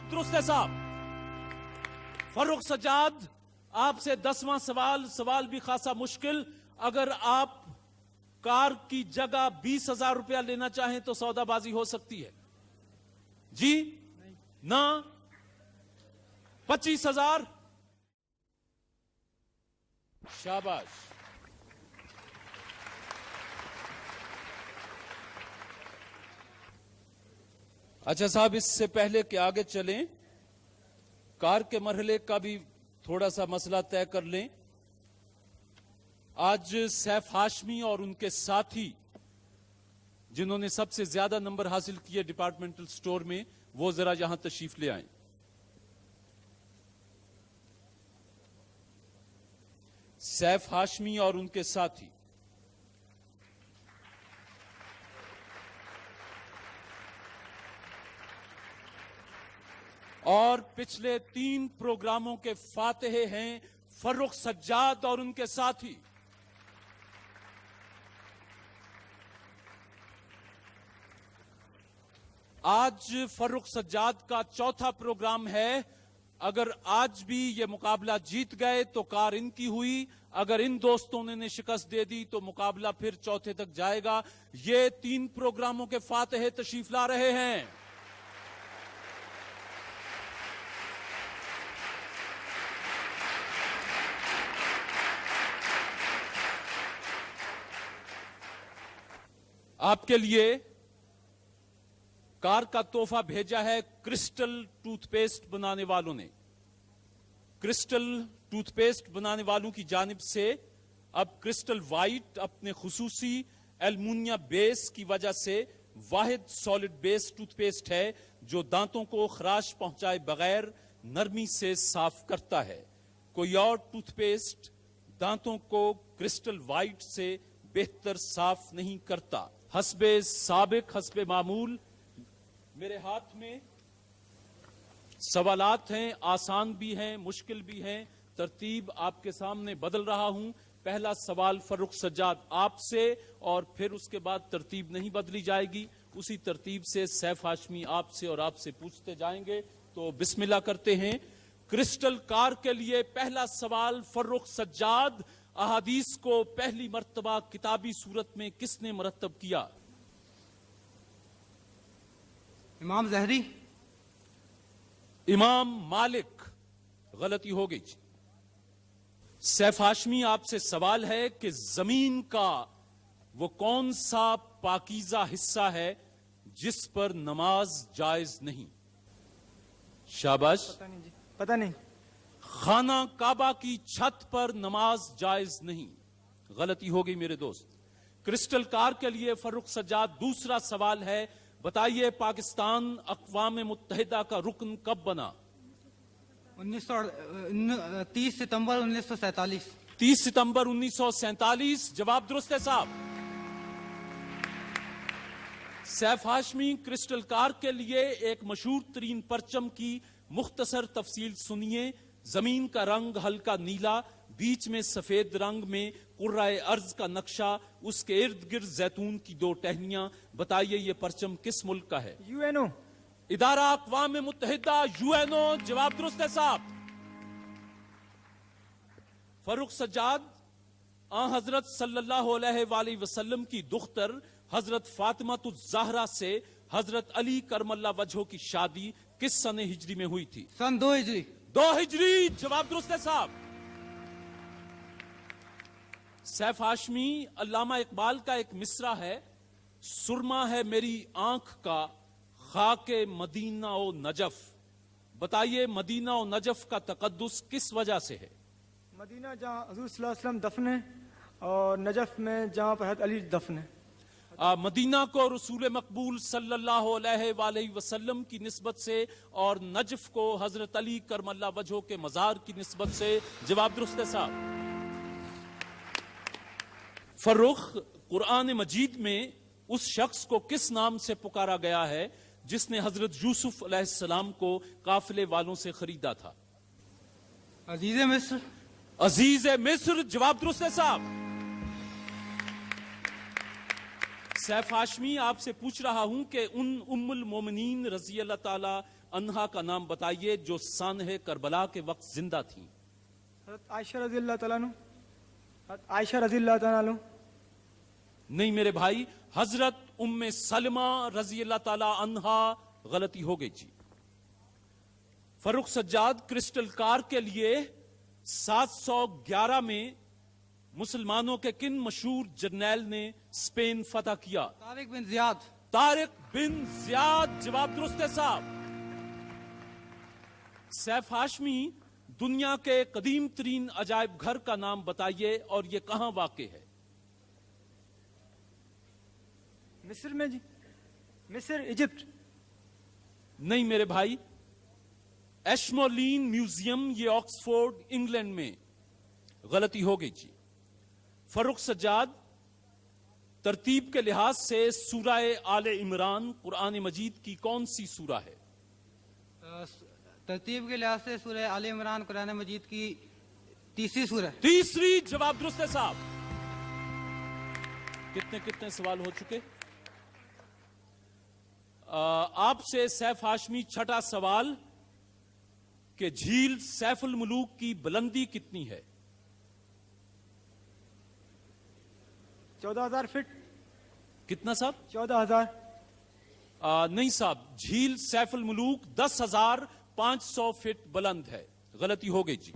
जवाब दुरुस्त है साहब। फर्रुख सज्जाद, आपसे 10वां सवाल भी खासा मुश्किल। अगर आप कार की जगह 20,000 रुपया लेना चाहें तो सौदाबाजी हो सकती है। जी ना 25,000। शाबाश। अच्छा साहब, इससे पहले कि आगे चलें, कार के मरहले का भी थोड़ा सा मसला तय कर लें। आज सैफ हाशमी और उनके साथी जिन्होंने सबसे ज्यादा नंबर हासिल किए डिपार्टमेंटल स्टोर में, वो जरा यहां तशरीफ ले आए। सैफ हाशमी और उनके साथी। और पिछले 3 प्रोग्रामों के फातिहे हैं फर्रुख सज्जाद और उनके साथी। आज फर्रुख सज्जाद का चौथा प्रोग्राम है। अगर आज भी ये मुकाबला जीत गए तो कार इनकी हुई। अगर इन दोस्तों ने शिकस्त दे दी तो मुकाबला फिर चौथे तक जाएगा। ये 3 प्रोग्रामों के फातिहे तशरीफ ला रहे हैं। आपके लिए कार का तोहफा भेजा है क्रिस्टल टूथपेस्ट बनाने वालों ने। क्रिस्टल टूथपेस्ट बनाने वालों की जानिब से अब क्रिस्टल वाइट अपने खुसूसी एल्युमिनियम बेस की वजह से वाहिद सॉलिड बेस टूथपेस्ट है जो दांतों को खराश पहुंचाए बगैर नरमी से साफ करता है। कोई और टूथपेस्ट दांतों को क्रिस्टल वाइट से बेहतर साफ नहीं करता। हस्बे साबिक हस्बे मामूल मेरे हाथ में सवालात हैं, आसान भी हैं, मुश्किल भी हैं। तरतीब आपके सामने बदल रहा हूं। पहला सवाल फर्रुख सज्जाद आपसे, और फिर उसके बाद तरतीब नहीं बदली जाएगी। उसी तरतीब से सैफ हाशमी आपसे और आपसे पूछते जाएंगे। तो बिस्मिल्लाह करते हैं। क्रिस्टल कार के लिए पहला सवाल फर्रुख सज्जाद, अहादीस को पहली मर्तबा किताबी सूरत में किसने मरतब किया? इमाम ज़हरी। इमाम मालिक। गलती हो गई। सैफ हाशमी, आपसे सवाल है कि जमीन का वो कौन सा पाकीज़ा हिस्सा है जिस पर नमाज जायज नहीं? शाबाश। पता नहीं। खाना काबा की छत पर नमाज जायज नहीं। गलती हो गई मेरे दोस्त। क्रिस्टल कार के लिए फर्रुख सज्जाद दूसरा सवाल है। बताइए, पाकिस्तान अक़वाम मुत्तहिदा का रुकन कब बना? 30 सितंबर 1947। 30 सितंबर 1947। जवाब दुरुस्त है साहब। सैफ हाशमी, क्रिस्टल कार के लिए एक मशहूर तरीन परचम की मुख्तसर तफसील सुनिए। जमीन का रंग हल्का नीला, बीच में सफेद रंग में कुर्राए अर्ज का नक्शा, उसके इर्द गिर्द जैतून की 2 टहनियां। बताइए ये परचम किस मुल्क का है? यूएनओ। इदारा अक़वाम मुत्तहिदा, यूएनओ। जवाब दुरुस्त है साहब। फर्रुख सज्जाद, हजरत सल्लल्लाहु अलैहि वसल्लम की दुख्तर हजरत फातिमातुज़ ज़हरा से हजरत अली करमल्ला वजहो की शादी किस सन हिजरी में हुई थी? सन 2 हिजरी। 2 हिजरी। जवाब दुरुस्त है साहब। सैफ हाशमी, अल्लामा इकबाल का एक मिसरा है, सुरमा है मेरी आंख का खाके मदीना ओ नजफ। बताइए मदीना और नजफ का तकद्दुस किस वजह से है? मदीना जहाँ हुज़ूर सल्लल्लाहु अलैहि वसल्लम दफन है, और नजफ में जहाँ पर हज़रत अली दफन है। मदीना को रसूल मकबूल सल्लल्लाहु अलैहि वसल्लम की निस्बत से और नजफ को हजरत अली करमल्ला वजहो के मजार की निस्बत से। जवाब दुरुस्त है साहब। फर्रुख, कुरान मजीद में उस शख्स को किस नाम से पुकारा गया है जिसने हजरत यूसुफ अलैहिस्सलाम को काफिले वालों से खरीदा था? अजीज़े मिस्र। अजीज़े मिस्र। जवाब दुरुस्त है साहब। सैफ हाशमी, आपसे पूछ रहा हूं कि उन उम्मुल मोमिनीन रज़ी अल्लाह ताला अन्हा का नाम बताइए जो सानह करबला के वक्त जिंदा थी। हज़रत आयशा रज़ी अल्लाह तआला अन्हु, हज़रत आयशा रज़ी अल्लाह तआला अन्हु। नहीं मेरे भाई, हजरत उम्मे सलमा रजी अल्लाह ताला अन्हा गलती हो गई जी। फर्रुख सज्जाद क्रिस्टल कार के लिए 711 में मुसलमानों के किन मशहूर जर्नैल ने स्पेन फतह किया? तारिक बिन जियाद। तारिक बिन जियाद, जवाब दुरुस्त है साहब। सैफ हाशमी, दुनिया के कदीम तरीन अजायब घर का नाम बताइए और यह कहां वाक़ है? मिस्र में जी, मिस्र, इजिप्ट। नहीं मेरे भाई, एशमोलिन म्यूजियम, ये ऑक्सफोर्ड इंग्लैंड में। गलती हो गई जी। फर्रुख सज्जाद, तरतीब के लिहाज से सूरह आले इमरान कुरान मजीद की कौन सी सूरा है? तरतीब के लिहाज से सूरह आले इमरान कुरान मजीद की तीसरी सूरह। तीसरी, जवाब दुरुस्त है साहब। कितने कितने सवाल हो चुके? आपसे सैफ हाशमी छठा सवाल कि झील सैफुल मुलूक की बुलंदी कितनी है? 14,000 फीट। कितना साहब? 14,000। नहीं साहब, झील सैफुल मुलूक 10,500 फीट बुलंद है। गलती हो गई जी।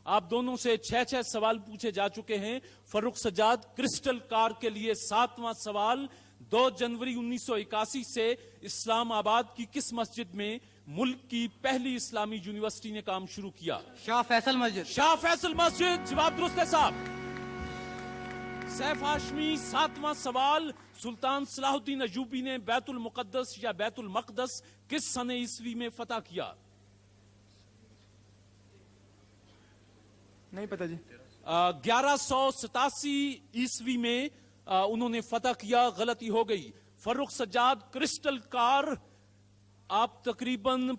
आप दोनों से 6 सवाल पूछे जा चुके हैं। फर्रुख सज्जाद, क्रिस्टल कार के लिए 7वां सवाल। 2 जनवरी 1981 से इस्लामाबाद की किस मस्जिद में मुल्क की पहली इस्लामी यूनिवर्सिटी ने काम शुरू किया? शाह फैसल मस्जिद। शाह फैसल मस्जिद, जवाब दुरुस्त है साहब। सैफ हाशमी, 7वां सवाल। सुल्तान सलाहुद्दीन अयूबी ने बैतुल मुकद्दस या बैतुल मकदस किस सने ईस्वी में फतह किया? नहीं पता जी। 1187 ईस्वी में उन्होंने फतह किया। गलती हो गई। फर्रुख सज्जाद, क्रिस्टल कार, आप तकरीबन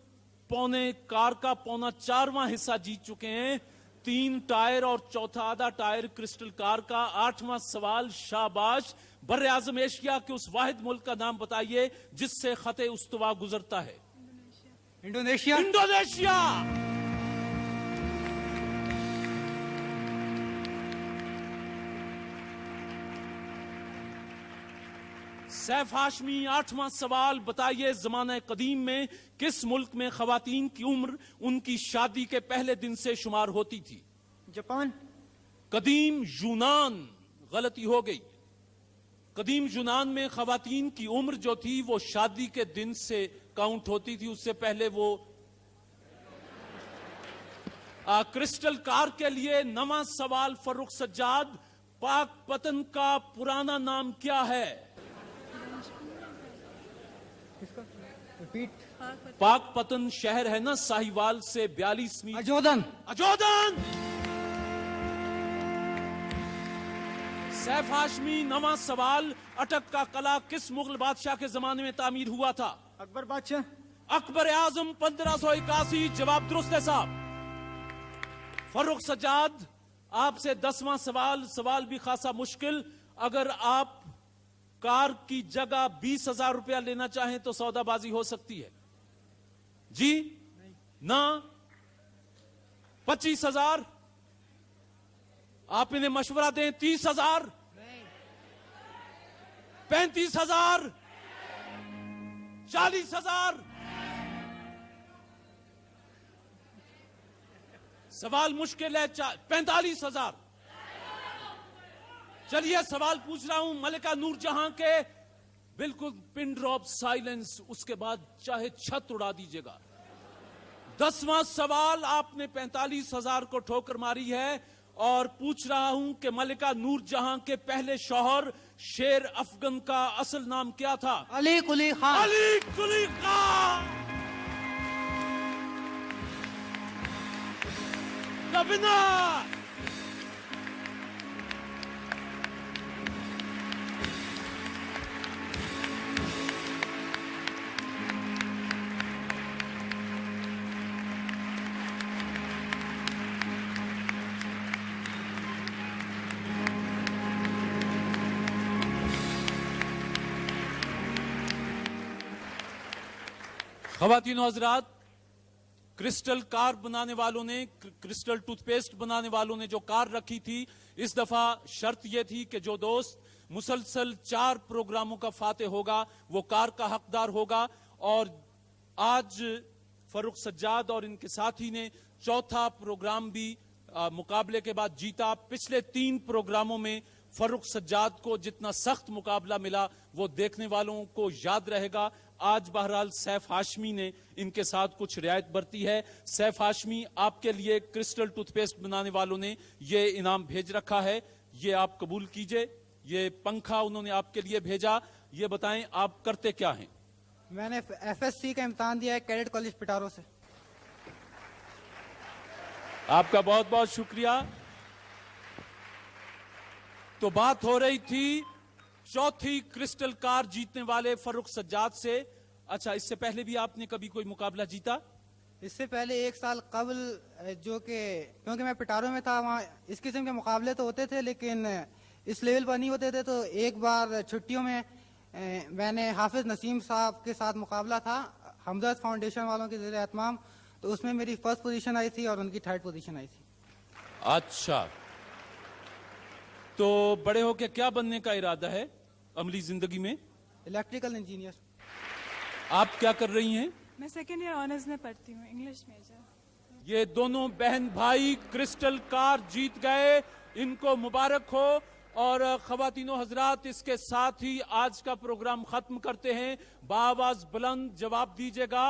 पौने कार का पौना 4वां हिस्सा जीत चुके हैं। 3 टायर और चौथा आधा टायर क्रिस्टल कार का। 8वां सवाल, शाबाश। बर्रे आजम एशिया के उस वाहिद मुल्क का नाम बताइए जिससे खते उस्तवा गुजरता है? इंडोनेशिया। इंडोनेशिया। सैफ हाशमी, 8वां सवाल बताइए, जमाना कदीम में किस मुल्क में खवातीन की उम्र उनकी शादी के पहले दिन से शुमार होती थी? जापान। कदीम यूनान। गलती हो गई। कदीम यूनान में खवातीन की उम्र जो थी वो शादी के दिन से काउंट होती थी, उससे पहले वो। क्रिस्टल कार के लिए 9वां सवाल फर्रुख सज्जाद, पाक पतन का पुराना नाम क्या है? पाक पतन शहर है ना साहिवाल से 42 मील। अजोदन। अजोदन। सैफ हाशमी, 9वां सवाल, अटक का कला किस मुगल बादशाह के जमाने में तामीर हुआ था? अकबर बादशाह। अकबर आजम 1581, जवाब दुरुस्त है साहब। फर्रुख सज्जाद, आपसे 10वां सवाल भी खासा मुश्किल। अगर आप कार की जगह 20,000 रुपया लेना चाहें तो सौदाबाजी हो सकती है जी? ना? 25,000? आप इन्हें मशवरा दें। 30,000? 35,000? 40,000? सवाल मुश्किल है। 45,000? चलिए सवाल पूछ रहा हूं मलिका नूरजहां के। बिल्कुल पिन ड्रॉप साइलेंस, उसके बाद चाहे छत उड़ा दीजिएगा। 10वां सवाल, आपने 45,000 को ठोकर मारी है और पूछ रहा हूं कि मलिका नूरजहां के पहले शौहर शेर अफगन का असल नाम क्या था? अली कुली खान। अली कुली खान। The winner! ख़वातीन और हज़रात, क्रिस्टल कार बनाने वालों ने, क्रिस्टल टूथपेस्ट बनाने वालों ने जो कार रखी थी, इस दफा शर्त यह थी कि जो दोस्त मुसलसल 4 प्रोग्रामों का फाते होगा वो कार का हकदार होगा। और आज फर्रुख सज्जाद और इनके साथी ने चौथा प्रोग्राम भी मुकाबले के बाद जीता। पिछले 3 प्रोग्रामों में फर्रुख सज्जाद को जितना सख्त मुकाबला मिला वो देखने वालों को याद रहेगा। आज बहरहाल सैफ हाशमी ने इनके साथ कुछ रियायत बरती है। सैफ हाशमी, आपके लिए क्रिस्टल टूथपेस्ट बनाने वालों ने ये इनाम भेज रखा है, ये आप कबूल कीजिए। ये पंखा उन्होंने आपके लिए भेजा। ये बताएं आप करते क्या हैं? मैंने FSC का इम्तिहान दिया है कैडेट कॉलेज पिटारो से। आपका बहुत बहुत शुक्रिया। तो बात हो रही थी चौथी क्रिस्टल कार जीतने वाले फर्रुख सज्जाद से। अच्छा, इससे पहले भी आपने कभी कोई मुकाबला जीता? इससे पहले 1 साल कबल, जो कि क्योंकि मैं पिटारो में था, वहाँ इस किस्म के मुकाबले तो होते थे लेकिन इस लेवल पर नहीं होते थे। तो एक बार छुट्टियों में मैंने हाफिज नसीम साहब के साथ मुकाबला था, हमदर्द फाउंडेशन वालों के ज़रिए एहतमाम। तो उसमें मेरी फर्स्ट पोजीशन आई थी और उनकी 3rd पोजीशन आई थी। अच्छा, तो बड़े होके क्या बनने का इरादा है अमली जिंदगी में? Electrical engineer. आप क्या कर रही हैं? मैं 2nd ईयर ऑनर्स में पढ़ती हूँ, इंग्लिश मेजर। ये दोनों बहन भाई क्रिस्टल कार जीत गए, इनको मुबारक हो। और खवातीनो हजरात, इसके साथ ही आज का प्रोग्राम खत्म करते हैं। बाआवाज बुलंद जवाब दीजिएगा,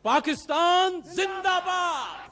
पाकिस्तान जिंदाबाद।